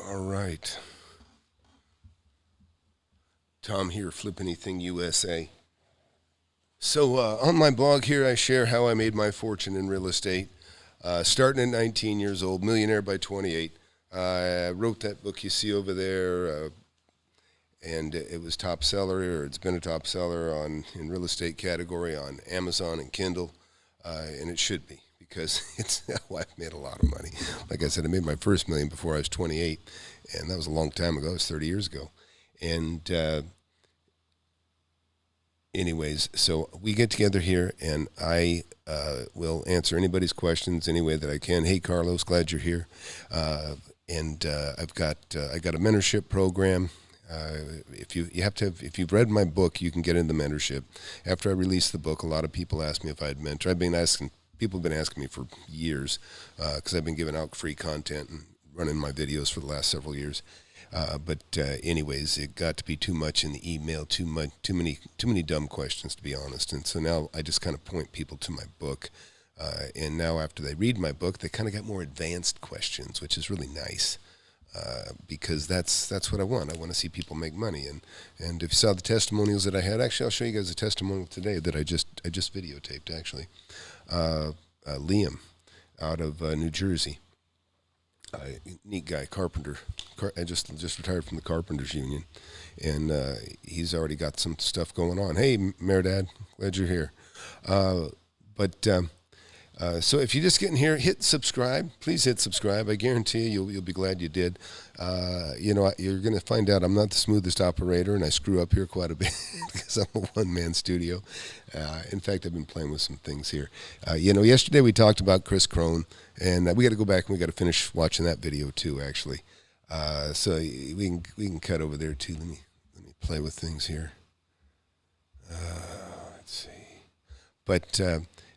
All right. Tom here, FlipAnythingUSA. So on my blog here, I share how I made my fortune in real estate. Starting at 19 years old, millionaire by 28. I wrote that book you see over there, and it was top seller, or it's been a top seller in real estate category on Amazon and Kindle, and it should be, because it's how I've made a lot of money. Like I said, I made my first million before I was 28, and that was a long time ago. It was 30 years ago. And anyways, so we get together here, and I will answer anybody's questions any way that I can. Hey, Carlos, glad you're here. And I got a mentorship program. If you've read my book, you can get into mentorship. After I released the book, a lot of people asked me if I'd mentor. People have been asking me for years, because I've been giving out free content and running my videos for the last several years. But anyways, it got to be too much in the email, too many dumb questions, to be honest. And so now I just kind of point people to my book. And now after they read my book, they kind of got more advanced questions, which is really nice, because that's what I want. I want to see people make money. And if you saw the testimonials that I had, actually, I'll show you guys a testimonial today that I just videotaped, actually. Liam out of New Jersey. Neat guy, carpenter. I just retired from the Carpenters Union, and he's already got some stuff going on. Hey, Meredad, glad you're here. So if you're just getting here, hit subscribe. Please hit subscribe. I guarantee you'll be glad you did. You're going to find out I'm not the smoothest operator, and I screw up here quite a bit because I'm a one-man studio. In fact, I've been playing with some things here. Yesterday we talked about Kris Krohn, and we got to go back and we got to finish watching that video too, actually. So we can cut over there too. Let me play with things here. Let's see. But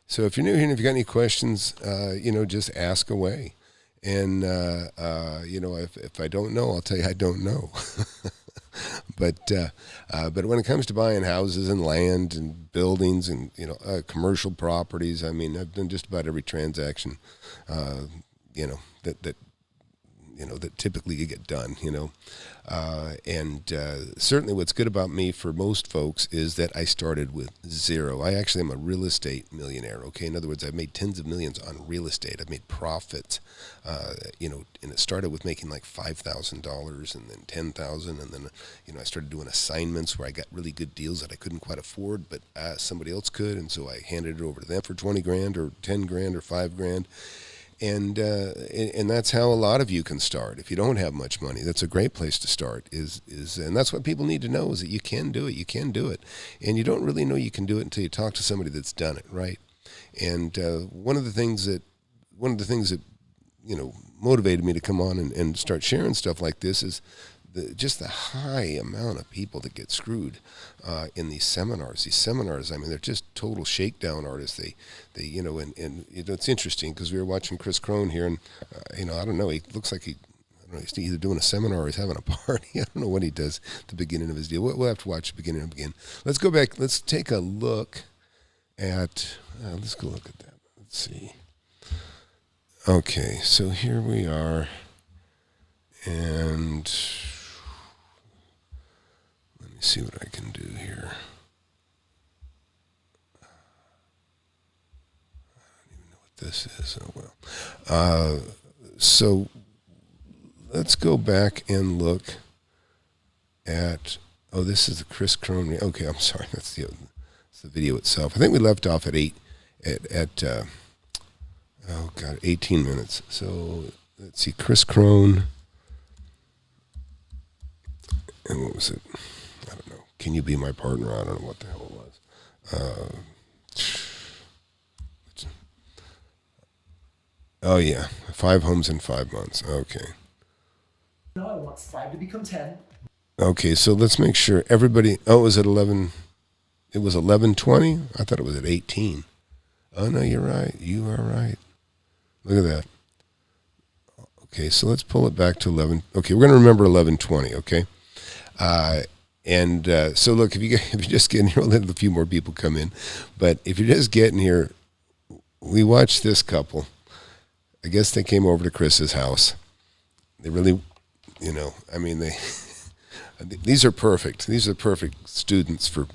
so if you're new here and if you got any questions, just ask away. And if I don't know, I'll tell you I don't know. But when it comes to buying houses and land and buildings and commercial properties, I mean, I've done just about every transaction, that typically you get done, certainly what's good about me for most folks is that I started with zero. I actually am a real estate millionaire, okay? In other words, I've made tens of millions on real estate. I've made profits, and it started with making like $5,000 and then $10,000, and then, I started doing assignments where I got really good deals that I couldn't quite afford, but somebody else could, and so I handed it over to them for 20 grand or 10 grand or 5 grand. And that's how a lot of you can start. If you don't have much money, that's a great place to start. And that's what people need to know, is that you can do it. You can do it, and you don't really know you can do it until you talk to somebody that's done it, right? And one of the things that motivated me to come on and start sharing stuff like this is just the high amount of people that get screwed in these seminars. These seminars, I mean, they're just total shakedown artists. They it's interesting because we were watching Kris Krohn here, and I don't know. He looks like he's either doing a seminar or he's having a party. I don't know what he does at the beginning of his deal. We'll have to watch the beginning again. Let's go back. Let's take a look at. Let's go look at that. Let's see. Okay, so here we are, and see what I can do here. I don't even know what this is. Oh well. So let's go back and look at. Oh, this is the Kris Krohn. Okay, I'm sorry. That's the video itself. I think we left off at 18 minutes. So let's see, Kris Krohn. And what was it? I don't know. Can you be my partner? I don't know what the hell it was. Oh, yeah. 5 homes in 5 months. Okay. No, I want 5 to become 10. Okay, so let's make sure everybody... Oh, it was at 11... It was 11:20? I thought it was at 18. Oh, no, you're right. You are right. Look at that. Okay, so let's pull it back to 11... Okay, we're going to remember 11:20, okay? So look, if you're just getting here, we'll let a few more people come in. But if you're just getting here, we watched this couple. I guess they came over to Chris's house. They really I mean, these are perfect. These are perfect students for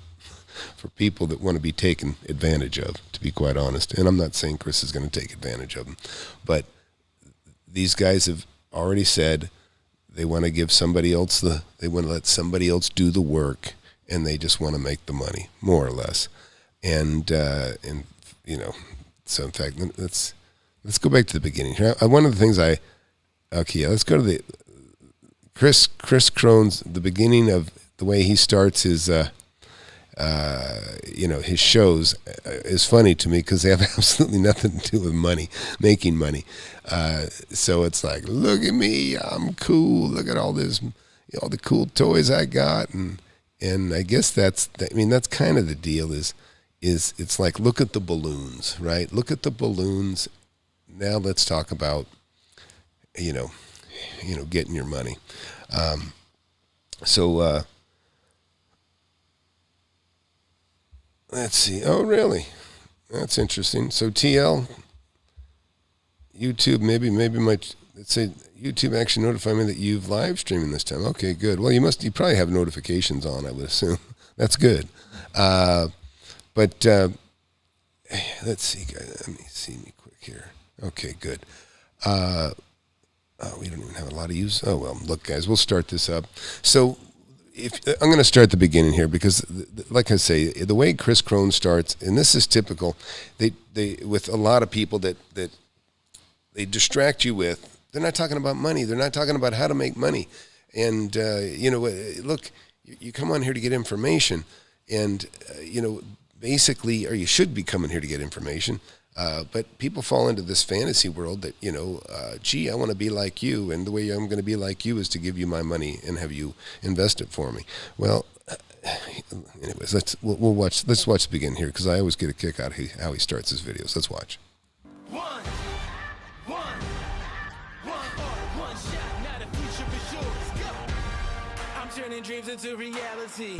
people that want to be taken advantage of, to be quite honest. And I'm not saying Kris is going to take advantage of them, but these guys have already said they want to give somebody else they want to let somebody else do the work, and they just want to make the money, more or less. And so in fact, let's go back to the beginning here. One of the things let's go to the Kris Krohn's, the beginning of the way he starts his his shows is funny to me because they have absolutely nothing to do with money, making money. So it's like, look at me, I'm cool. Look at all this, all the cool toys I got, and I guess that's kind of the deal. Is it's like, look at the balloons, right? Look at the balloons. Now let's talk about getting your money. Let's see. Oh, really? That's interesting. So TL, YouTube, maybe let's say YouTube actually notified me that you've live streaming this time. Okay, good. Well, you probably have notifications on, I would assume. That's good. But let's see, guys. Let me see me quick here. Okay, good. We don't even have a lot of use. Oh, well, look, guys, we'll start this up. So I'm going to start at the beginning here because, like I say, the way Kris Krohn starts, and this is typical, they with a lot of people that they distract you with, they're not talking about money. They're not talking about how to make money. And, look, you come on here to get information, and, basically, or you should be coming here to get information. But people fall into this fantasy world that, I want to be like you, and the way I'm going to be like you is to give you my money and have you invest it for me. Well, anyways, let's watch the beginning here, because I always get a kick out of how he starts his videos. Let's watch. One shot, now the future is yours. Go. I'm turning dreams into reality.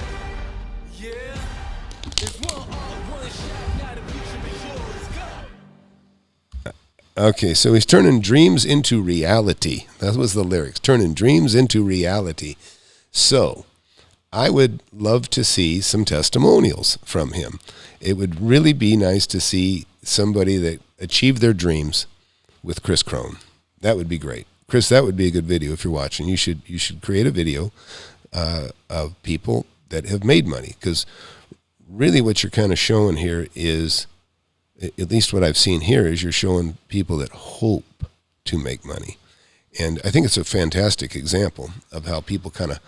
Yeah. It's one shot, now the future is yours. Okay, so he's turning dreams into reality. That was the lyrics, turning dreams into reality. So I would love to see some testimonials from him. It would really be nice to see somebody that achieved their dreams with Kris Krohn. That would be great. Kris, that would be a good video if you're watching. You should create a video of people that have made money, because really what you're kind of showing here is, at least what I've seen here, is you're showing people that hope to make money. And I think it's a fantastic example of how people kind of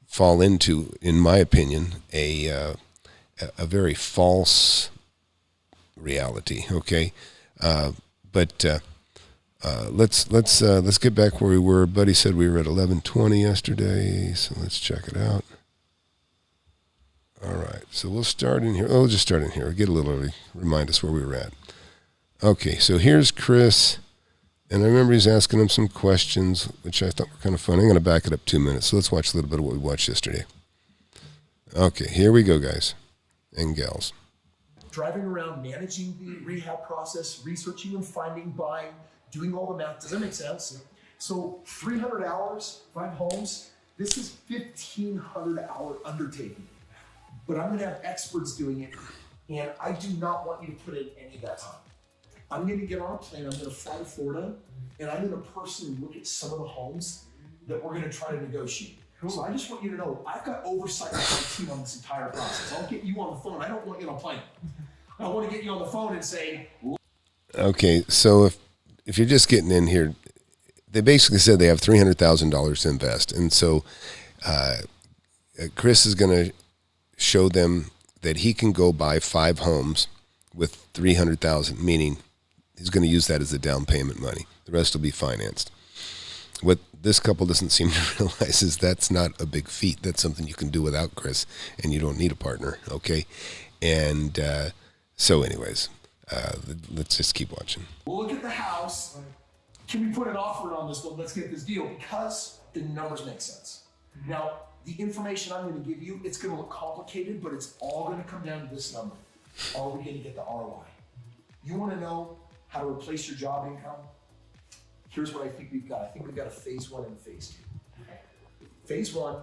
fall into, in my opinion, a very false reality. Okay, but let's get back where we were. Buddy said we were at 11:20 yesterday, so let's check it out. All right, so we'll start in here. We'll just start in here. We'll get a little early. Remind us where we were at. Okay, so here's Kris, and I remember he's asking him some questions, which I thought were kind of fun. I'm going to back it up 2 minutes, so let's watch a little bit of what we watched yesterday. Okay, here we go, guys and gals. Driving around, managing the rehab process, researching and finding, buying, doing all the math. Does that make sense? So 300 hours, 5 homes. This is 1,500-hour undertaking. But I'm going to have experts doing it, and I do not want you to put in any of that time. I'm going to get on a plane, I'm going to fly to Florida, and I'm going to personally look at some of the homes that we're going to try to negotiate. So I just want you to know, I've got oversight of my team on this entire process. I'll get you on the phone. I don't want you on a plane. I want to get you on the phone and say... Okay, so if you're just getting in here, they basically said they have $300,000 to invest, and so Kris is going to show them that he can go buy 5 homes with $300,000, meaning he's going to use that as the down payment money. The rest will be financed. What this couple doesn't seem to realize is that's not a big feat. That's something you can do without Kris, and you don't need a partner, okay? And so anyways, let's just keep watching. We'll look at the house. Can we put an offer on this one? Let's get this deal, because the numbers make sense. Now, the information I'm going to give you, it's going to look complicated, but it's all going to come down to this number. Are we going to get the ROI? You want to know how to replace your job income? here's what I think we've got. I think we've got a phase 1 and a phase 2. Phase 1,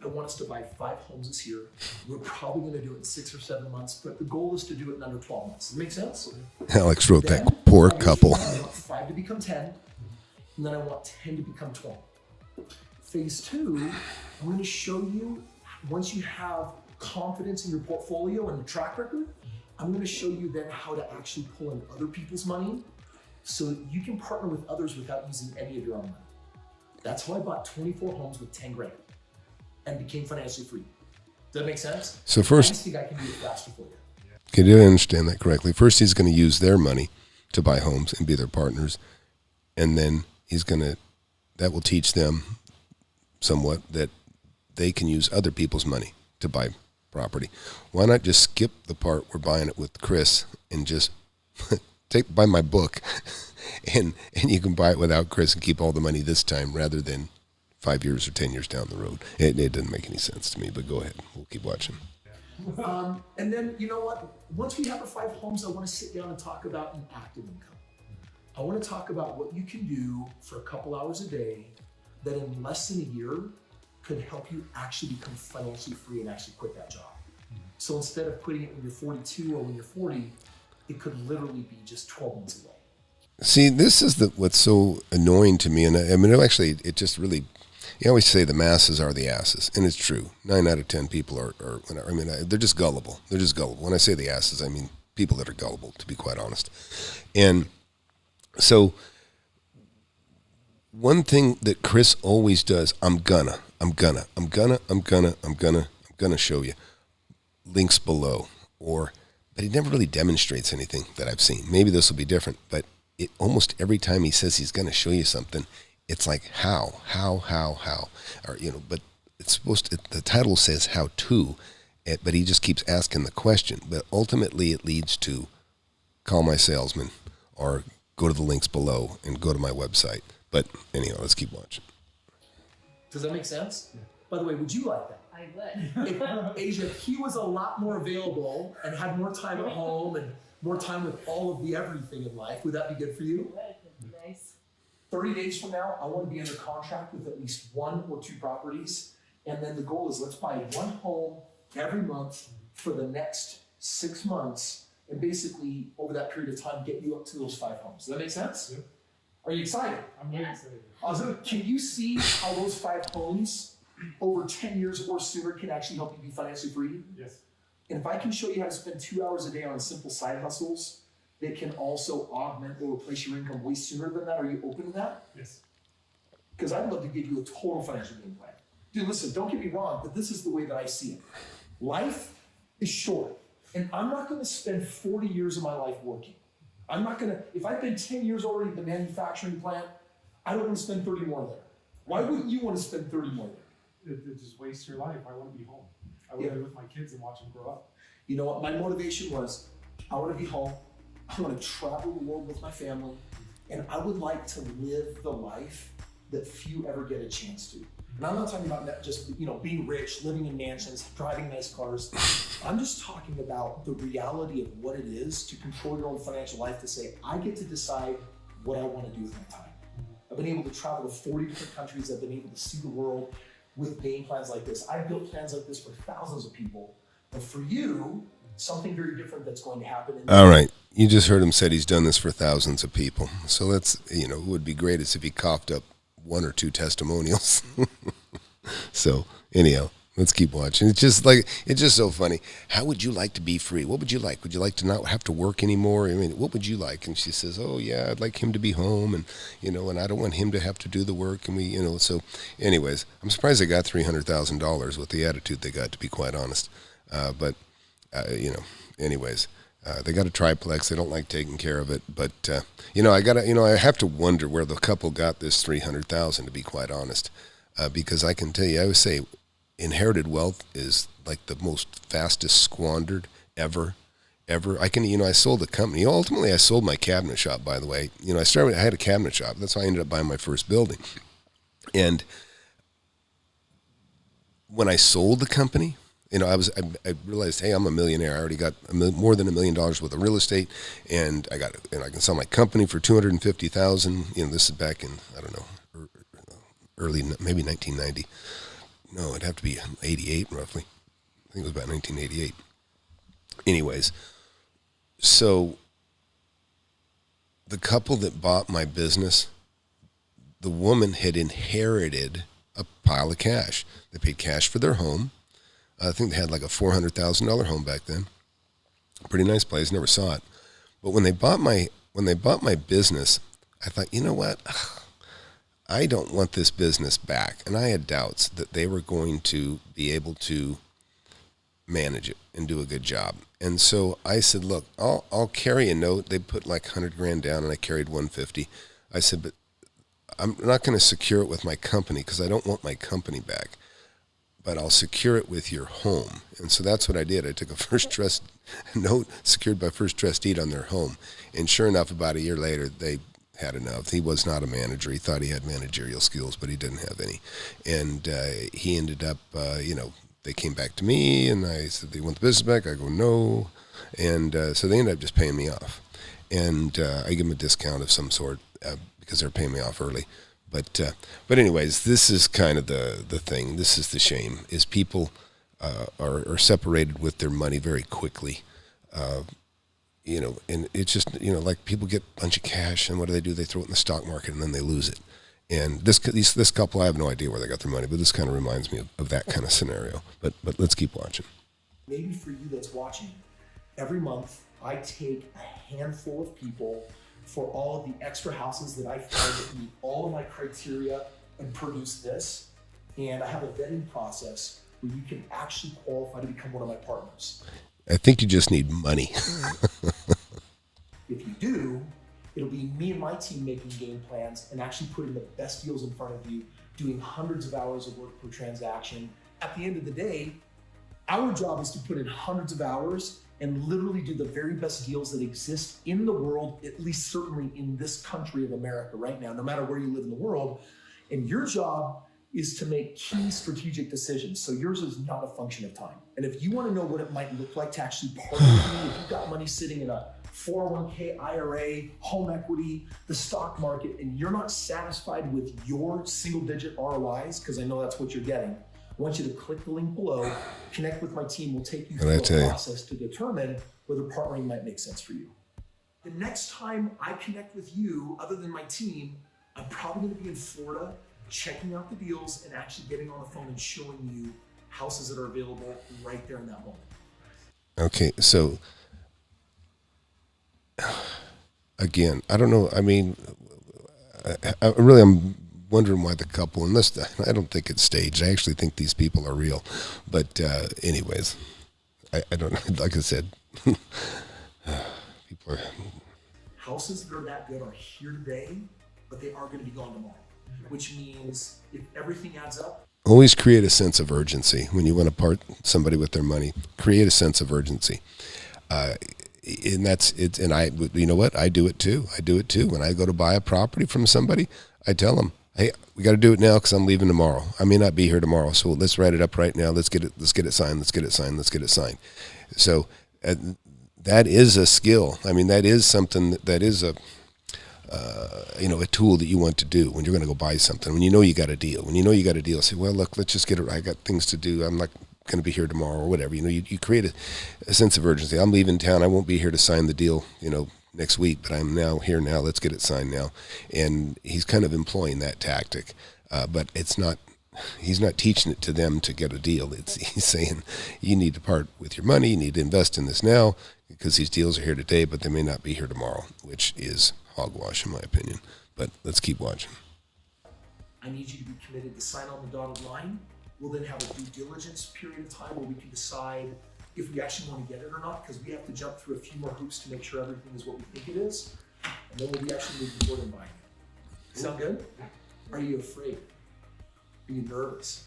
I want us to buy 5 homes this year. We're probably going to do it in 6 or 7 months, but the goal is to do it in under 12 months. Does that make sense? Alex wrote Then, that poor couple. I want 5 to become 10, and then I want 10 to become 20. Phase 2, I'm going to show you, once you have confidence in your portfolio and the track record, I'm going to show you then how to actually pull in other people's money so that you can partner with others without using any of your own money. That's how I bought 24 homes with 10 grand and became financially free. Does that make sense? So first, I just think I can do it faster for you. okay, did I understand that correctly? First, he's going to use their money to buy homes and be their partners, and then that will teach them somewhat that they can use other people's money to buy property. Why not just skip the part we're buying it with Kris and just buy my book and you can buy it without Kris and keep all the money this time rather than 5 years or 10 years down the road. It doesn't make any sense to me, but go ahead. We'll keep watching. And then, you know what? Once we have our 5 homes, I want to sit down and talk about an active income. I want to talk about what you can do for a couple hours a day that in less than a year could help you actually become financially free and actually quit that job. So instead of quitting it when you're 42 or when you're 40, it could literally be just 12 months away. See, this is what's so annoying to me, and I mean, actually, it just really. You always say the masses are the asses, and it's true. 9 out of 10 people are they're just gullible. They're just gullible. When I say the asses, I mean people that are gullible, to be quite honest. And so one thing that Kris always does, I'm gonna show you. Links below. But he never really demonstrates anything that I've seen. Maybe this will be different, but almost every time he says he's going to show you something, it's like how, or but it's supposed to. The title says how to, but he just keeps asking the question. But ultimately, it leads to call my salesman or go to the links below and go to my website. But anyhow, let's keep watching. Does that make sense? Yeah. By the way, would you like that? I would. If, Asia, if he was a lot more available and had more time at home and more time with all of the everything in life, would that be good for you? That'd be nice. 30 days from now, I want to be under contract with at least 1 or 2 properties. And then the goal is let's buy 1 home every month for the next 6 months. And basically, over that period of time, get you up to those 5 homes. Does that make sense? Yeah. Are you excited? I'm really excited. Also, can you see how those 5 homes over 10 years or sooner can actually help you be financially free? Yes. And if I can show you how to spend 2 hours a day on simple side hustles that can also augment or replace your income way sooner than that, are you open to that? Yes. Because I'd love to give you a total financial game plan. Dude, listen, don't get me wrong, but this is the way that I see it. Life is short, and I'm not going to spend 40 years of my life working. I'm not going to, if I've been 10 years already at the manufacturing plant, I don't want to spend 30 more there. Why wouldn't you want to spend 30 more there? It just wastes your life. I want to be home. I want to be with my kids and watch them grow up. You know what? My motivation was, I want to be home. I want to travel the world with my family. And I would like to live the life that few ever get a chance to. And I'm not talking about just, being rich, living in mansions, driving nice cars. I'm just talking about the reality of what it is to control your own financial life, to say, I get to decide what I want to do with my time. I've been able to travel to 40 different countries. I've been able to see the world with paying plans like this. I've built plans like this for thousands of people. But for you, something very different that's going to happen. All right. You just heard him said he's done this for thousands of people. So that's, it would be great if he coughed up 1 or 2 testimonials. So anyhow, let's keep watching. It's just so funny. How would you like to be free? What would you like? Would you like to not have to work anymore? I mean, what would you like? And she says, oh yeah, I'd like him to be home, and and I don't want him to have to do the work. And so anyways, I'm surprised they got $300,000 with the attitude they got, to be quite honest. Anyways, they got a triplex. They don't like taking care of it, but I have to wonder where the couple got this $300,000, to be quite honest. Because I can tell you, I would say inherited wealth is like the most fastest squandered ever. I sold the company. Ultimately, I sold my cabinet shop, by the way. I had a cabinet shop. That's how I ended up buying my first building. And when I sold the company, I realized, hey, I'm a millionaire. I already got more than $1 million worth of real estate, and I can sell my company for $250,000. This is back in, I don't know, early, maybe 1990. No, it'd have to be 88 roughly. I think it was about 1988. Anyways, so the couple that bought my business, the woman had inherited a pile of cash. They paid cash for their home. I think they had like a $400,000 home back then. Pretty nice place. Never saw it. But when they bought my business, I thought, you know what? I don't want this business back. And I had doubts that they were going to be able to manage it and do a good job. And so I said, look, I'll carry a note. They put like $100,000 down, and I carried $150,000. I said, but I'm not going to secure it with my company because I don't want my company back. But I'll secure it with your home. And so that's what I did. I took a first trust note secured by first trust deed on their home. And sure enough, about a year later, they had enough. He was not a manager. He thought he had managerial skills, but he didn't have any. And he ended up, they came back to me, and I said, they want the business back? I go, no. And so they ended up just paying me off. And I give them a discount of some sort because they're paying me off early. But anyways, this is kind of the thing. This is the shame, is people are separated with their money very quickly. And it's just, like people get a bunch of cash, and what do? They throw it in the stock market, and then they lose it. And this couple, I have no idea where they got their money, but this kind of reminds me of that kind of scenario. But let's keep watching. Maybe for you that's watching, every month I take a handful of people for all of the extra houses that I find that meet all of my criteria and produce this. And I have a vetting process where you can actually qualify to become one of my partners. I think you just need money. If you do, it'll be me and my team making game plans and actually putting the best deals in front of you, doing hundreds of hours of work per transaction. At the end of the day, our job is to put in hundreds of hours and literally do the very best deals that exist in the world, at least certainly in this country of America right now, no matter where you live in the world. And your job is to make key strategic decisions. So yours is not a function of time. And if you want to know what it might look like to actually partner with me, if you've got money sitting in a 401k, IRA, home equity, the stock market, and you're not satisfied with your single digit ROIs, because I know that's what you're getting, I want you to click the link below, connect with my team. We'll take you through a process to determine whether partnering might make sense for you. The next time I connect with you, other than my team, I'm probably going to be in Florida, checking out the deals and actually getting on the phone and showing you houses that are available right there in that moment. Okay, so again, I don't know. I mean, I'm wondering why the couple, and this, I don't think it's staged. I actually think these people are real. But anyways, I don't know. Like I said, people are... Houses that are that good are here today, but they are going to be gone tomorrow, which means if everything adds up. Always create a sense of urgency when you want to part somebody with their money. Create a sense of urgency. And that's it. And you know what? I do it too. When I go to buy a property from somebody, I tell them, hey, we got to do it now because I'm leaving tomorrow. I may not be here tomorrow, so let's write it up right now. Let's get it signed. So that is a skill. I mean, that is something that is a tool that you want to do when you're going to go buy something. When you know you got a deal, say, well, look, let's just get it. I got things to do. I'm not going to be here tomorrow or whatever. You create a sense of urgency. I'm leaving town. I won't be here to sign the deal, next week, but I'm now here now. Let's get it signed now. And he's kind of employing that tactic, but he's not teaching it to them to get a deal. He's saying you need to part with your money. You need to invest in this now because these deals are here today, but they may not be here tomorrow, which is hogwash in my opinion. But let's keep watching. I need you to be committed to sign on the dotted line. We'll then have a due diligence period of time where we can decide if we actually want to get it or not, because we have to jump through a few more hoops to make sure everything is what we think it is. And then we'll be actually moving forward and buying it. Sound good? Are you afraid? Are you nervous?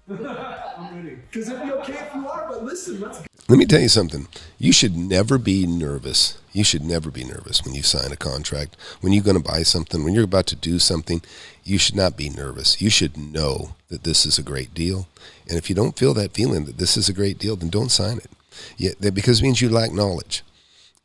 I'm ready. Because it'd be okay if you are, but listen, let's go. Let me tell you something. You should never be nervous. You should never be nervous when you sign a contract. When you're going to buy something, when you're about to do something, you should not be nervous. You should know that this is a great deal. And if you don't feel that feeling that this is a great deal, then don't sign it. Because it means you lack knowledge.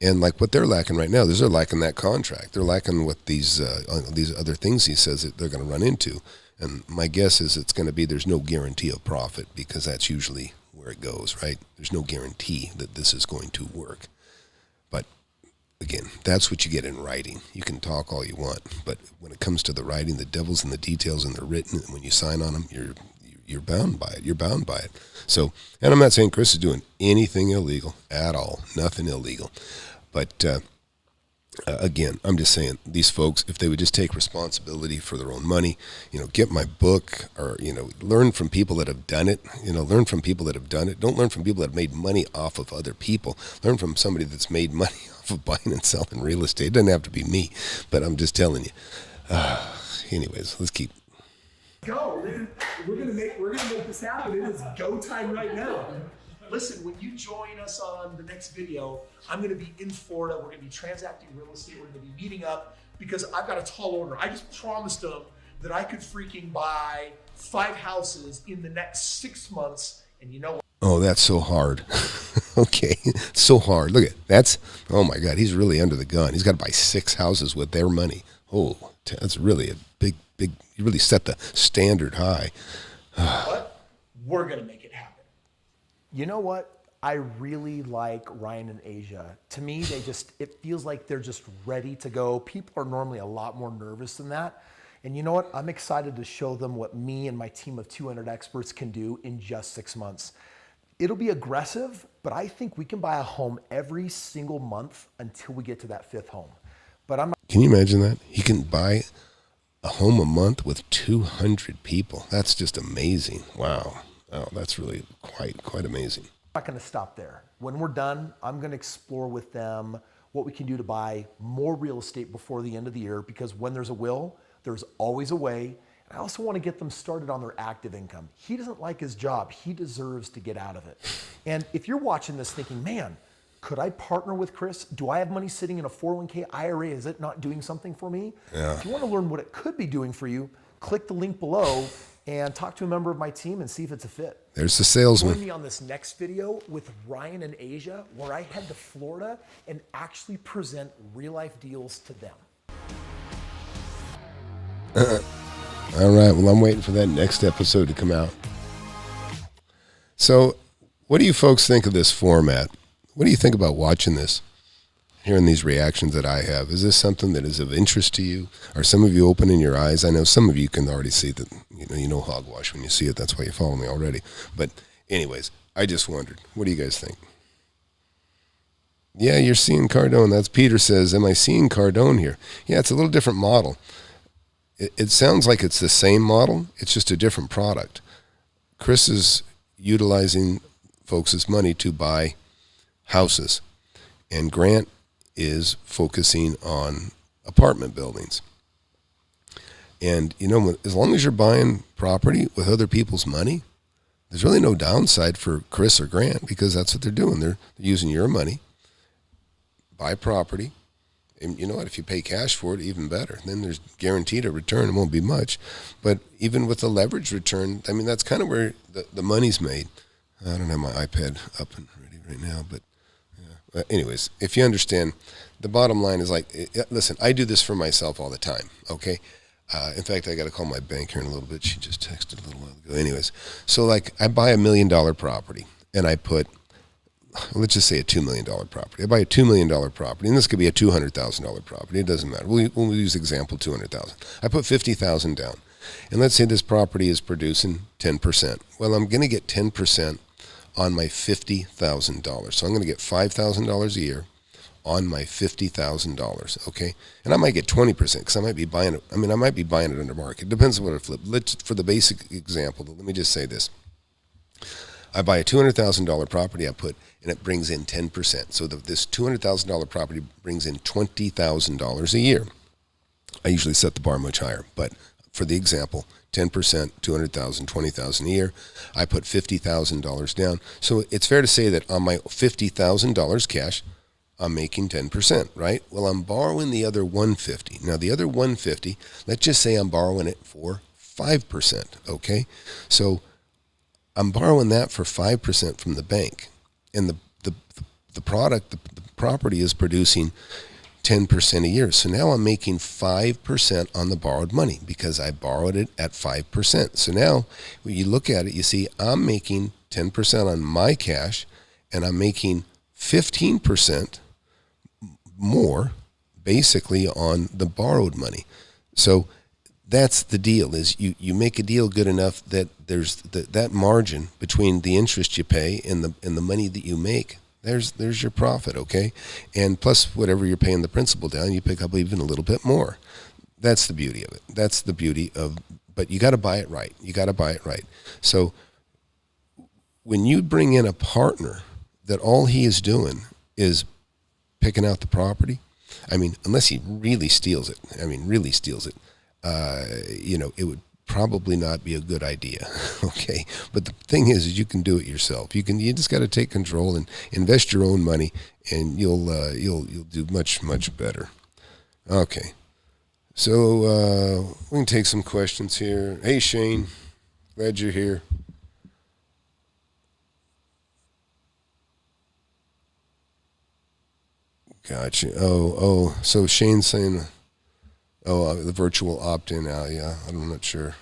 And like what they're lacking right now, they're lacking that contract. They're lacking what these other things he says that they're going to run into. And my guess is it's going to be there's no guarantee of profit, because that's usually where it goes, right? There's no guarantee that this is going to work. But again, that's what you get in writing. You can talk all you want, but when it comes to the writing, the devil's in the details, and they're written. And when you sign on them, you're bound by it. You're bound by it. So, and I'm not saying Kris is doing anything illegal at all. Nothing illegal. But again, I'm just saying, these folks, if they would just take responsibility for their own money, get my book, or, learn from people that have done it. Learn from people that have done it. Don't learn from people that have made money off of other people. Learn from somebody that's made money off of buying and selling real estate. It doesn't have to be me, but I'm just telling you. Anyways, let's keep. Go. We're gonna make this happen. It is go time right now. Listen, when you join us on the next video, I'm going to be in Florida. We're going to be transacting real estate. We're going to be meeting up because I've got a tall order. I just promised them that I could freaking buy 5 houses in the next 6 months. And you know what? Oh, that's so hard. Okay, so hard. Look that's, oh my God, he's really under the gun. He's got to buy 6 houses with their money. Oh, that's really a big, you really set the standard high. But we're going to make it happen. You know what? I really like Ryan and Asia. To me, it feels like they're just ready to go. People are normally a lot more nervous than that. And you know what? I'm excited to show them what me and my team of 200 experts can do in just 6 months. It'll be aggressive, but I think we can buy a home every single month until we get to that 5th home. But I'm not. Can you imagine that? He can buy a home a month with 200 people. That's just amazing. Wow. Oh, that's really quite amazing. I'm not going to stop there. When we're done, I'm going to explore with them what we can do to buy more real estate before the end of the year, because when there's a will, there's always a way. And I also want to get them started on their active income. He doesn't like his job. He deserves to get out of it. And if you're watching this thinking, man, could I partner with Kris? Do I have money sitting in a 401k IRA? Is it not doing something for me? Yeah. If you want to learn what it could be doing for you, click the link below and talk to a member of my team and see if it's a fit. There's the salesman. Join me on this next video with Ryan and Asia, where I head to Florida and actually present real life deals to them. All right. Well, I'm waiting for that next episode to come out. So what do you folks think of this format? What do you think about watching this? Hearing these reactions that I have, is this something that is of interest to you? Are some of you opening your eyes? I know some of you can already see that, you know hogwash when you see it. That's why you follow me already. But anyways, I just wondered, what do you guys think? Yeah, you're seeing Cardone. That's Peter says, am I seeing Cardone here? Yeah, it's a little different model. It sounds like it's the same model. It's just a different product. Kris is utilizing folks' money to buy houses, and Grant is focusing on apartment buildings. And, as long as you're buying property with other people's money, there's really no downside for Kris or Grant, because that's what they're doing. They're using your money, buy property. And you know what? If you pay cash for it, even better. Then there's guaranteed a return. It won't be much. But even with the leverage return, that's kind of where the money's made. I don't have my iPad up and ready right now, but anyways, if you understand, the bottom line is listen, I do this for myself all the time, okay? In fact, I got to call my bank here in a little bit. She just texted a little while ago. Anyways, so I buy $1 million property, and I put, let's just say a $2 million property. I buy a $2 million property, and this could be a $200,000 property. It doesn't matter. We'll use example $200,000. I put $50,000 down, and let's say this property is producing 10%. Well, I'm going to get 10% on my $50,000. So I'm going to get $5,000 a year on my $50,000, okay? And I might get 20% because I might be buying it. I might be buying it under market. It depends on what I flip. For the basic example, let me just say this. I buy a $200,000 property, and it brings in 10%. So this $200,000 property brings in $20,000 a year. I usually set the bar much higher, but for the example, 10%, $200,000, $20,000 a year. I put $50,000 down. So it's fair to say that on my $50,000 cash, I'm making 10%, right? Well, I'm borrowing the other $150,000. Now, the other $150,000, let's just say I'm borrowing it for 5%, okay? So I'm borrowing that for 5% from the bank. And the property is producing 10% a year. So now I'm making 5% on the borrowed money because I borrowed it at 5%. So now when you look at it, you see I'm making 10% on my cash and I'm making 15% more basically on the borrowed money. So that's the deal, is you make a deal good enough that there's that margin between the interest you pay and the money that you make. There's your profit, okay? And plus whatever you're paying the principal down, you pick up even a little bit more. That's the beauty of it. That's the beauty of, but you got to buy it right. You got to buy it right. So when you bring in a partner that all he is doing is picking out the property, I mean, unless he really steals it, it would probably not be a good idea. Okay. But the thing is you can do it yourself. You just got to take control and invest your own money, and you'll do much, much better. Okay. So, we can take some questions here. Hey, Shane, glad you're here. Gotcha. So Shane's saying, the virtual opt-in. Yeah, I'm not sure.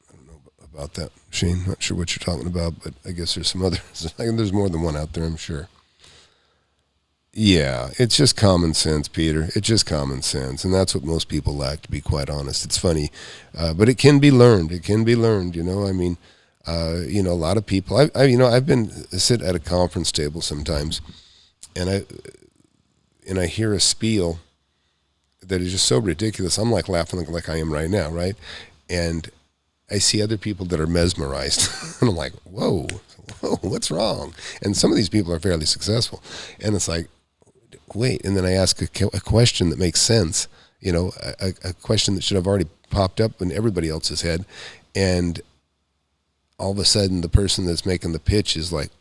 I don't know about that, Shane. Not sure what you're talking about, but I guess there's some others. There's more than one out there, I'm sure. Yeah, it's just common sense, Peter. It's just common sense, and that's what most people lack, to be quite honest. It's funny, but it can be learned. It can be learned, I mean, a lot of people, I've been sit at a conference table sometimes, and I hear a spiel that is just so ridiculous. I'm like laughing like I am right now, right? And I see other people that are mesmerized, and I'm like, whoa, what's wrong? And some of these people are fairly successful, and it's like, wait. And then I ask a question that makes sense, a question that should have already popped up in everybody else's head, and all of a sudden the person that's making the pitch is like,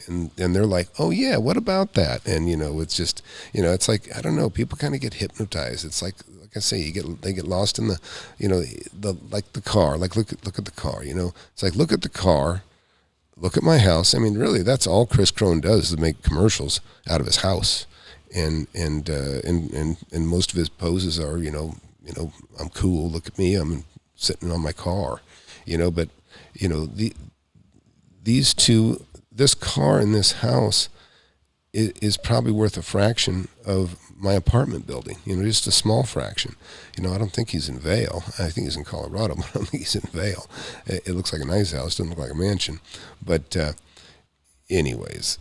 and they're like, oh yeah, what about that? And it's just, it's like, I don't know, people kind of get hypnotized. It's like I say, they get lost in like the car, like look at the car, it's like, look at the car, look at my house. I mean, really, that's all Kris Krohn does, is make commercials out of his house, and most of his poses are, I'm cool, look at me, I'm sitting on my car, but these two, this car and this house is probably worth a fraction of my apartment building, just a small fraction. I don't think he's in Vail. I think he's in Colorado, but I don't think he's in Vail. It looks like a nice house, doesn't look like a mansion. But anyways,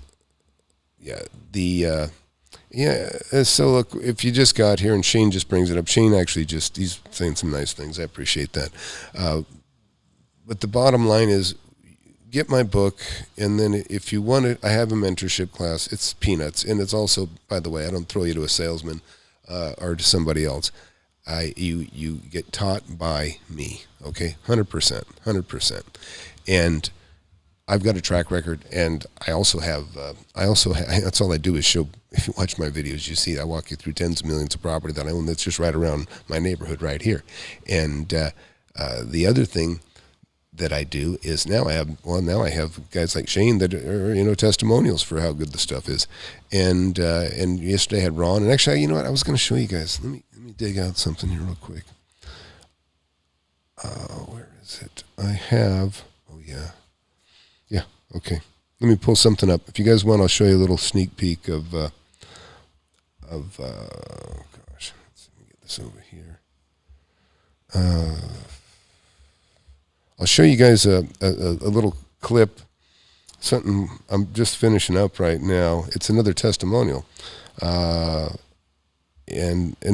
so look, if you just got here, and Shane just brings it up, Shane actually he's saying some nice things. I appreciate that. But the bottom line is, get my book, and then if you want it, I have a mentorship class. It's peanuts, and it's also, by the way, I don't throw you to a salesman or to somebody else. You get taught by me, okay, 100%. And I've got a track record, and I also have, that's all I do is show. If you watch my videos, you see I walk you through tens of millions of property that I own that's just right around my neighborhood right here. And the other thing that I do is now I have guys like Shane that are, testimonials for how good the stuff is. And yesterday I had Ron, and actually, you know what, I was going to show you guys. Let me dig out something here real quick. Where is it? I have, okay. Let me pull something up. If you guys want, I'll show you a little sneak peek of let me get this over here. I'll show you guys a little clip, something I'm just finishing up right now. It's another testimonial. And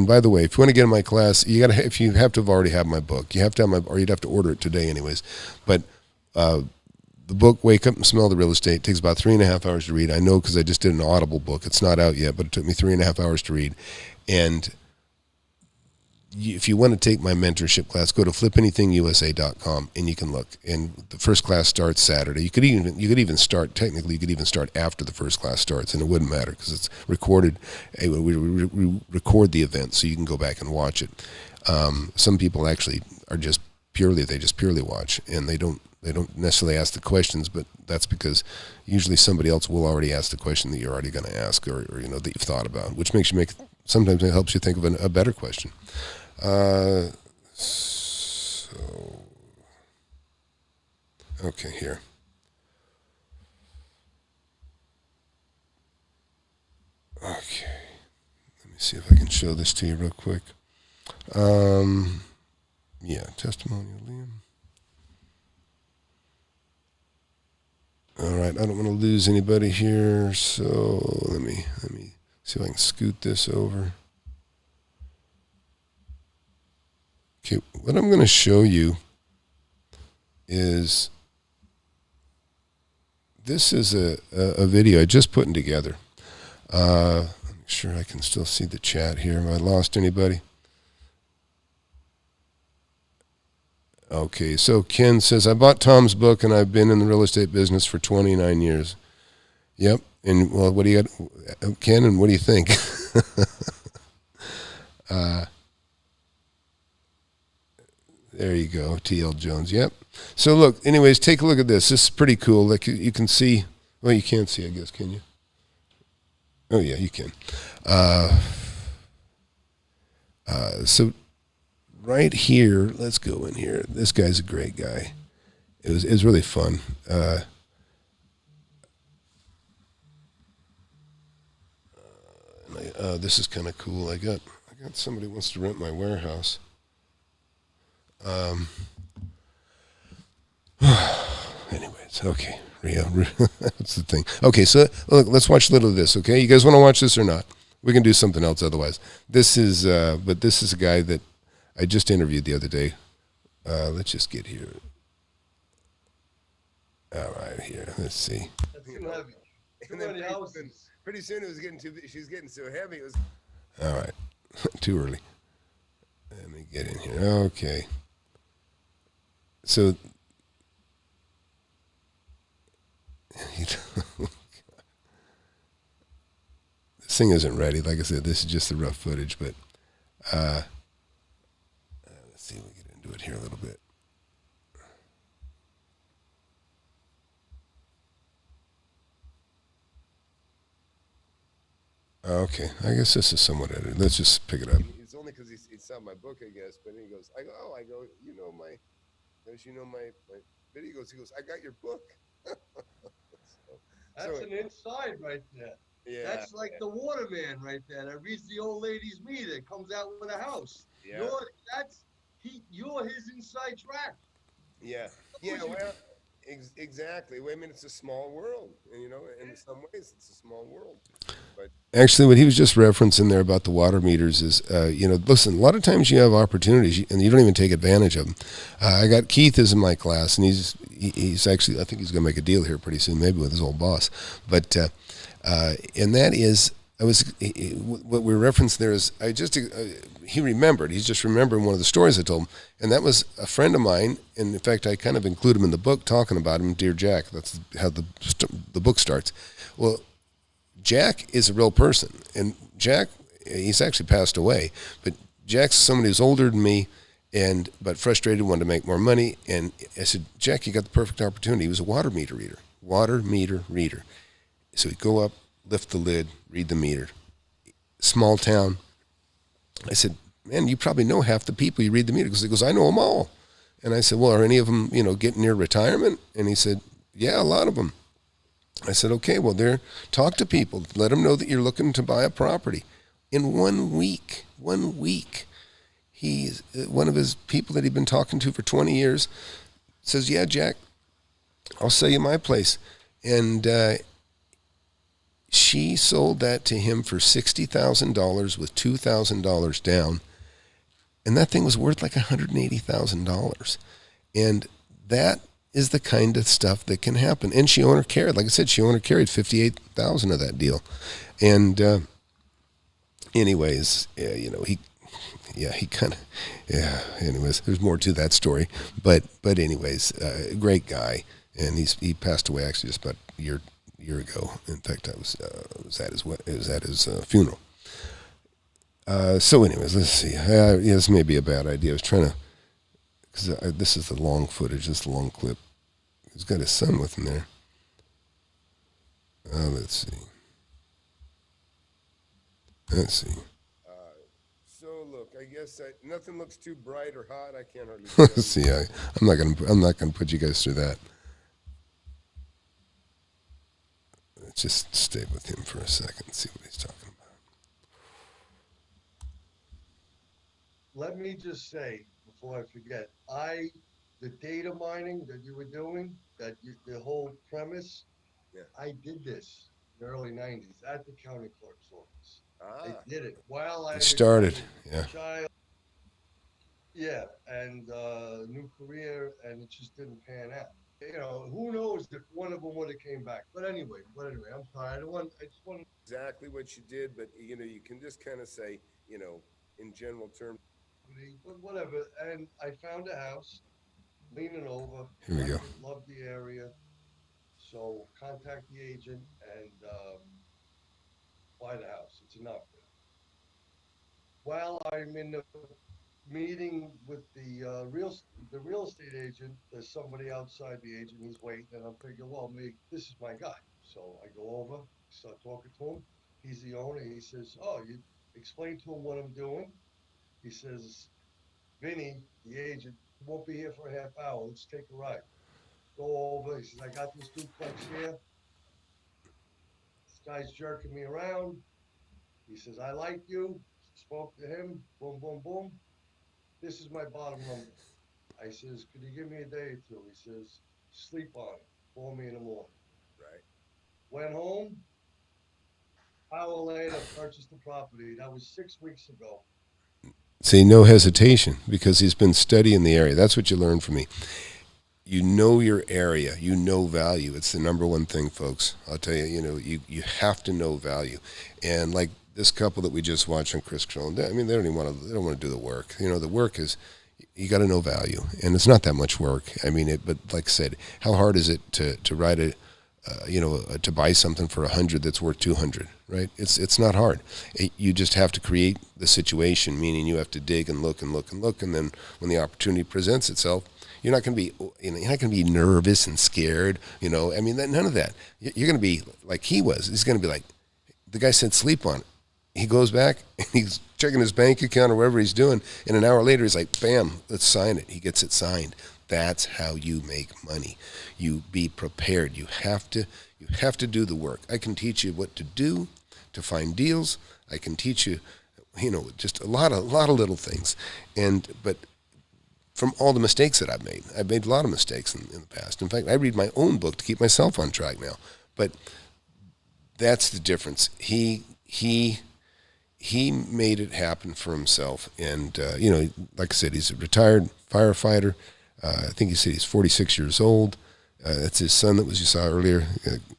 by the way, if you want to get in my class, if you have to have already have my book, you have to have or you'd have to order it today anyways. But the book, Wake Up and Smell the Real Estate, takes about 3.5 hours to read. I know, because I just did an Audible book. It's not out yet, but it took me 3.5 hours to read. And if you want to take my mentorship class, go to FlipAnythingUSA.com and you can look. And the first class starts Saturday. You could even start after the first class starts, and it wouldn't matter because it's recorded. We record the event, so you can go back and watch it. Some people actually are just purely watch, and they don't necessarily ask the questions, but that's because usually somebody else will already ask the question that you're already going to ask, or that you've thought about, which makes you sometimes it helps you think of a better question. Okay, here. Okay, let me see if I can show this to you real quick. Yeah, testimonial, Liam. All right, I don't want to lose anybody here, so let me see if I can scoot this over. Okay, what I'm going to show you is this is a video I just putting together. I'm sure I can still see the chat here. Have I lost anybody? Okay, so Ken says, I bought Tom's book and I've been in the real estate business for 29 years. Yep, and well, what do you got, Ken, and what do you think? There you go, T.L. Jones. Yep. So look, anyways, take a look at this. This is pretty cool. Like you can see, well, you can't see, I guess, can you? Oh yeah, you can. So right here, let's go in here. This guy's a great guy. It was really fun. This is kind of cool. I got somebody who wants to rent my warehouse. Anyways, okay, Rio, that's the thing. Okay, so look, let's watch a little of this. Okay, you guys want to watch this or not? We can do something else otherwise. This is a guy that I just interviewed the other day. Let's just get here. All right, here. Let's see. That's too heavy. Too many houses. Pretty soon it was getting she was getting so heavy. It was. All right, too early. Let me get in here. Okay. So. This thing isn't ready. Like I said, this is just the rough footage, but let's see if we get into it here a little bit. Okay, I guess this is somewhat edited. Let's just pick it up. It's only because he saw my book, I guess. But he goes, I go, you know my video. He goes, I got your book. That's an inside right there. Yeah. That's like the waterman right there that reads the old lady's meter, comes out with a house. Yeah. You're his inside track. Yeah. Yeah. Well, exactly. Well, I mean, it's a small world, and in some ways, it's a small world. But actually, what he was just referencing there about the water meters is, listen, a lot of times you have opportunities and you don't even take advantage of them. I got Keith is in my class, and he's actually, I think he's going to make a deal here pretty soon, maybe with his old boss. But and that is, what we're referencing there is, he's just remembering one of the stories I told him, and that was a friend of mine, and in fact, I kind of include him in the book talking about him, Dear Jack. That's how the book starts. Well, Jack is a real person, and Jack, he's actually passed away, but Jack's somebody who's older than me, but frustrated, wanted to make more money, and I said, Jack, you got the perfect opportunity. He was a water meter reader. So he'd go up, lift the lid, read the meter. Small town. I said, man, you probably know half the people you read the meter. He goes, I know them all. And I said, well, are any of them, getting near retirement? And he said, yeah, a lot of them. I said, okay, well, talk to people. Let them know that you're looking to buy a property. In 1 week, he's one of his people that he'd been talking to for 20 years says, yeah, Jack, I'll sell you my place. And she sold that to him for $60,000 with $2,000 down. And that thing was worth like $180,000. And that is the kind of stuff that can happen. And she owner carried, like I said, carried $58,000 of that deal. And anyways, yeah, he kind of, yeah. Anyways, there's more to that story, but anyways, great guy, and he passed away actually just about a year ago. In fact, I was at his funeral. So anyways, let's see. Yeah, this may be a bad idea. I was trying to, because this is the long footage, this is the long clip. He's got his son with him there. Let's see. So look, I guess nothing looks too bright or hot. I can't hardly. Let's see. I'm not gonna put you guys through that. Let's just stay with him for a second and see what he's talking about. Let me just say before I forget, the data mining that you were doing, the whole premise, Yeah. I did this in the early 90s at the county clerk's office. Ah. I did it while I It was started, a yeah. child. Yeah, and new career, and it just didn't pan out. You know, who knows if one of them would have came back. But anyway, I'm sorry. I just want Exactly what you did, but you can just kind of say, in general terms. but whatever. And I found a house, leaning over. Here we go. Love the area. So contact the agent and buy the house. It's enough. While I'm in the meeting with the real estate agent, there's somebody outside the agent. He's waiting, and I'm thinking, well, this is my guy. So I go over, start talking to him. He's the owner. He says, "Oh, you explain to him what I'm doing." He says, "Vinny, the agent, won't be here for a half hour. Let's take a ride." Go over. He says, "I got this duplex here. This guy's jerking me around." He says, "I like you." Spoke to him. Boom, boom, boom. This is my bottom number. I says, "Could you give me a day or two?" He says, "Sleep on it. Call me in the morning." Right. Went home. Hour later, purchased the property. That was 6 weeks ago. See, no hesitation, because he's been studying the area. That's what you learn from me. You know your area. You know value. It's the number one thing, folks. I'll tell you, you have to know value. And like this couple that we just watched on Kris Krohn, they don't want to do the work. The work is, you got to know value, and it's not that much work. But like I said, how hard is it to write to buy something for 100 that's worth 200, right? It's not hard. You just have to create the situation, meaning you have to dig and look and look and look, and then when the opportunity presents itself, you're not going to be nervous and scared. None of that. You're going to be like he was. He's going to be like, the guy said, sleep on it. He goes back and he's checking his bank account or whatever he's doing, and an hour later he's like, bam, let's sign it. He gets it signed. That's how you make money. You be prepared. You have to do the work. I can teach you what to do to find deals. I can teach you, just a lot of little things. But from all the mistakes that I've made a lot of mistakes in the past. In fact, I read my own book to keep myself on track now. But that's the difference. He made it happen for himself. And, like I said, he's a retired firefighter. I think he said he's 46 years old. That's his son that you saw earlier,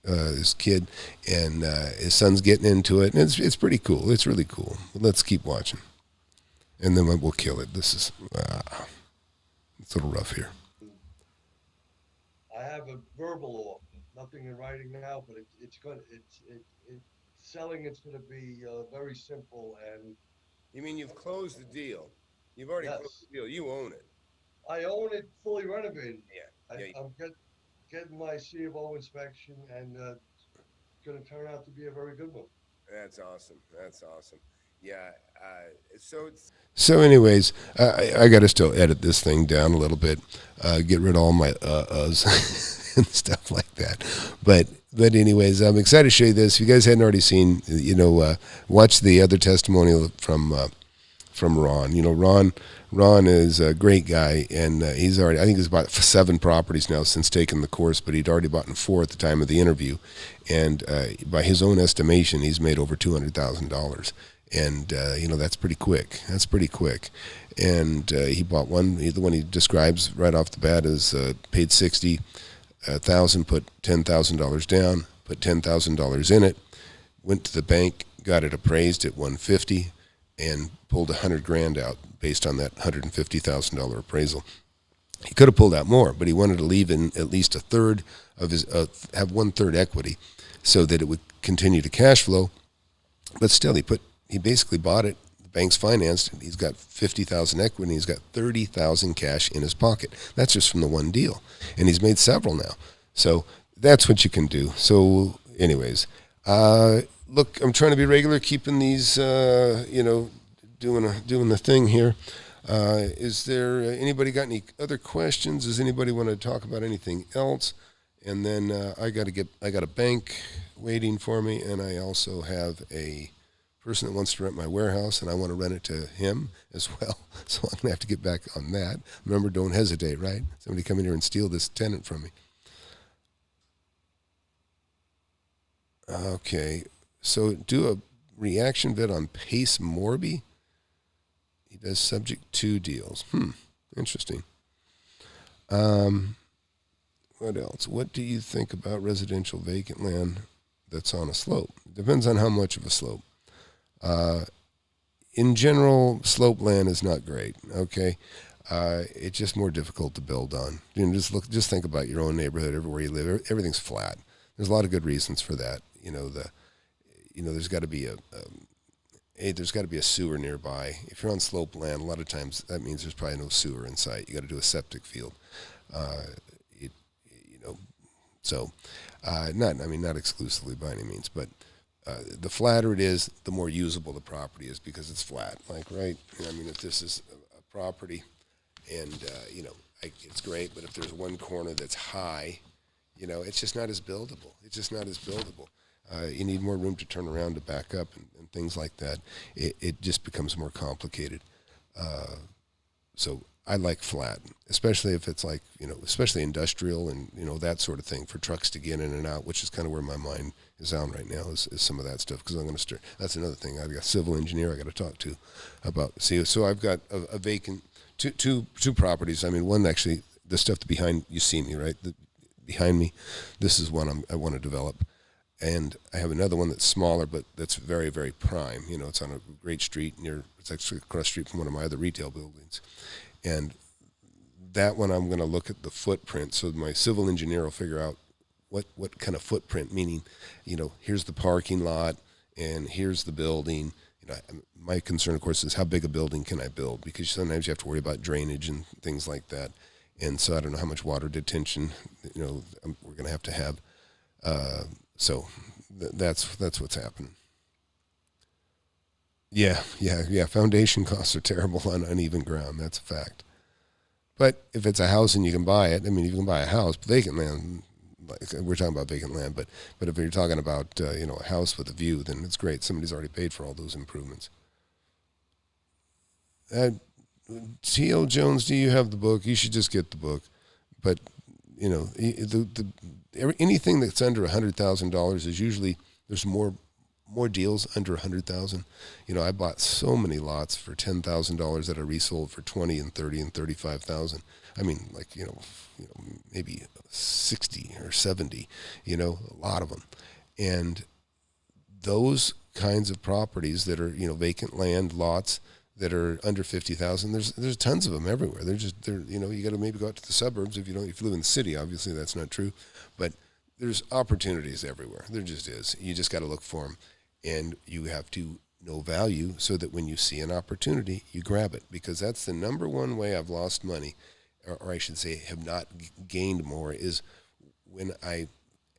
his kid. And his son's getting into it. And it's pretty cool. It's really cool. Let's keep watching. And then we'll kill it. This is, it's a little rough here. I have a verbal offer, nothing in writing now, but it's good. Selling, it's going to be very simple. And You mean you've closed the deal? You've already Yes. closed the deal. You own it. I own it fully renovated. Yeah. I'm getting my C of O inspection, and it's going to turn out to be a very good one. That's awesome. Yeah. So anyways, I got to still edit this thing down a little bit, get rid of all my uhs and stuff like that. But anyways, I'm excited to show you this. If you guys hadn't already seen, watch the other testimonial from Ron. Ron is a great guy, and I think he's bought 7 properties now since taking the course, but he'd already bought 4 at the time of the interview. And by his own estimation, he's made over $200,000. And, that's pretty quick. And he bought one, the one he describes right off the bat is paid $60,000, put $10,000 down, put $10,000 in it, went to the bank, got it appraised at $150,000, and pulled $100,000 out based on that $150,000 appraisal. He could have pulled out more, but he wanted to leave in at least a third of his, have 1/3 equity, so that it would continue to cash flow. But still, he basically bought it. The bank's financed. He's got $50,000 equity. He's got $30,000 cash in his pocket. That's just from the one deal, and he's made several now. So that's what you can do. So, anyways, look, I'm trying to be regular, keeping these, doing the thing here. Is there anybody got any other questions? Does anybody want to talk about anything else? And then I got a bank waiting for me, and I also have a person that wants to rent my warehouse, and I want to rent it to him as well. So I'm gonna have to get back on that. Remember, don't hesitate, right? Somebody come in here and steal this tenant from me. Okay, so do a reaction vid on Pace Morby. He does subject to deals. Interesting. What else? What do you think about residential vacant land that's on a slope? Depends on how much of a slope. In general, slope land is not great. Okay, it's just more difficult to build on. Just think about your own neighborhood, everywhere you live. Everything's flat. There's a lot of good reasons for that. There's got to be there's got to be a sewer nearby. If you're on slope land, a lot of times that means there's probably no sewer in sight. You got to do a septic field. Not exclusively by any means, but the flatter it is, the more usable the property is because it's flat. Like, right? If this is a property and, it's great, but if there's one corner that's high, it's just not as buildable. You need more room to turn around to back up and things like that. It just becomes more complicated. So I like flat, especially if it's like, especially industrial and, that sort of thing for trucks to get in and out, which is kind of where my mind is on right now is some of that stuff. Because I'm going to start. That's another thing. I've got a civil engineer I got to talk to about. So I've got a vacant, two properties. One actually, the stuff behind, you see me, right? Behind me, this is one I want to develop. And I have another one that's smaller, but that's very, very prime. It's on a great street it's actually across the street from one of my other retail buildings. And that one I'm going to look at the footprint. So my civil engineer will figure out what kind of footprint, meaning, here's the parking lot and here's the building. My concern, of course, is how big a building can I build? Because sometimes you have to worry about drainage and things like that. And so I don't know how much water detention, we're going to have. So that's what's happening. Yeah. Foundation costs are terrible on uneven ground. That's a fact. But if it's a house and you can buy it, you can buy a house, vacant land. Like we're talking about vacant land, but if you're talking about a house with a view, then it's great. Somebody's already paid for all those improvements. T.L. Jones, do you have the book? You should just get the book. But anything that's under $100,000 is usually there's more deals under $100,000. I bought so many lots for $10,000 that I resold for $20,000 and $30,000 and $35,000. Maybe 60 or 70. A lot of them, and those kinds of properties that are vacant land lots that are under 50,000. There's tons of them everywhere. You got to maybe go out to the suburbs if you live in the city. Obviously, that's not true, but there's opportunities everywhere. There just is. You just got to look for them, and you have to know value so that when you see an opportunity, you grab it, because that's the number one way I've lost money, or I should say have not gained more, is when I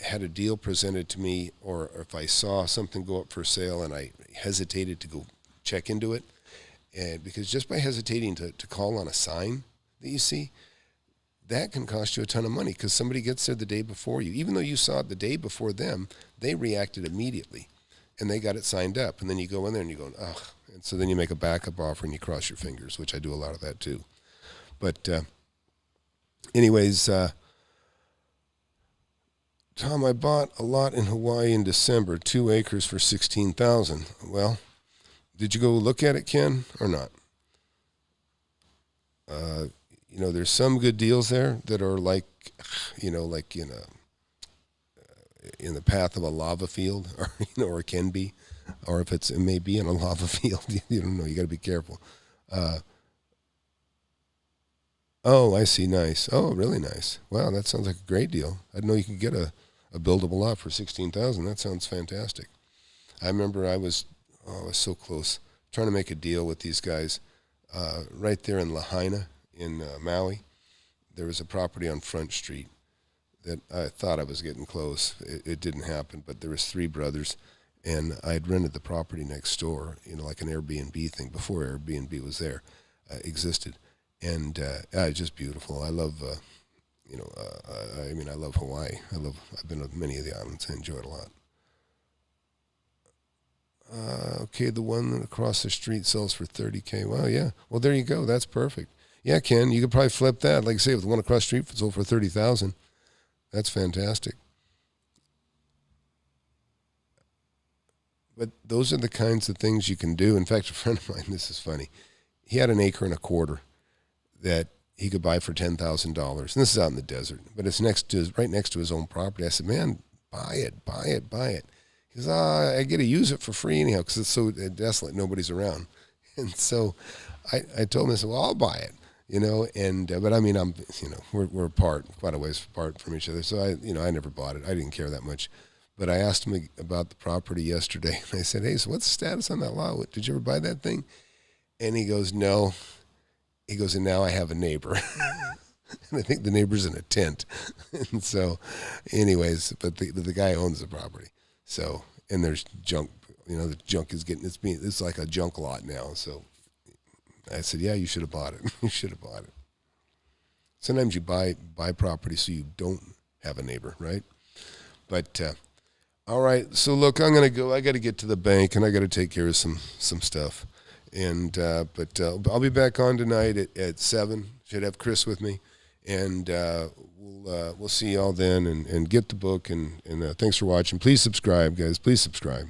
had a deal presented to me, or if I saw something go up for sale and I hesitated to go check into it. And because just by hesitating to call on a sign that you see, that can cost you a ton of money, because somebody gets there the day before you. Even though you saw it the day before them, they reacted immediately, and they got it signed up. And then you go in there and you go, ugh. And so then you make a backup offer and you cross your fingers, which I do a lot of that too. But anyways, Tom, I bought a lot in Hawaii in December, 2 acres for $16,000. Well, did you go look at it, Ken, or not? There's some good deals there that are like in in the path of a lava field, or or it can be, or if it may be in a lava field. You don't know. You got to be careful. Oh, I see. Nice. Oh, really nice. Wow, that sounds like a great deal. I didn't know you could get a buildable lot for $16,000. That sounds fantastic. I remember I was so close trying to make a deal with these guys right there in Lahaina in Maui. There was a property on Front Street that I thought I was getting close. It didn't happen, but there was three brothers, and I had rented the property next door, like an Airbnb thing before Airbnb was there, existed, and it's just beautiful. I love, I love Hawaii. I've been to many of the islands. I enjoy it a lot. Okay, the one across the street sells for $30K. Wow, yeah. Well, there you go. That's perfect. Yeah, Ken, you could probably flip that. Like I say, if the one across the street sold for $30,000, that's fantastic. But those are the kinds of things you can do. In fact, a friend of mine, this is funny, he had 1.25 acres that he could buy for $10,000. And this is out in the desert, but it's right next to his own property. I said, man, buy it. He goes, I get to use it for free anyhow because it's so desolate, nobody's around. And so I told him, I said, well, I'll buy it, but I mean, we're apart, quite a ways apart from each other. So I never bought it. I didn't care that much. But I asked him about the property yesterday, and I said, hey, so what's the status on that lot? Did you ever buy that thing? And he goes, no. He goes, and now I have a neighbor. And I think the neighbor's in a tent. And so, anyways, but the guy owns the property. So, and there's junk, the junk is it's like a junk lot now. So I said, yeah, you should have bought it. You should have bought it. Sometimes you buy property so you don't have a neighbor, right? But, all right. So look, I'm going to go. I got to get to the bank and I got to take care of some stuff. And, but I'll be back on tonight at 7. Should have Kris with me. And we'll see y'all then and get the book. And thanks for watching. Please subscribe, guys. Please subscribe.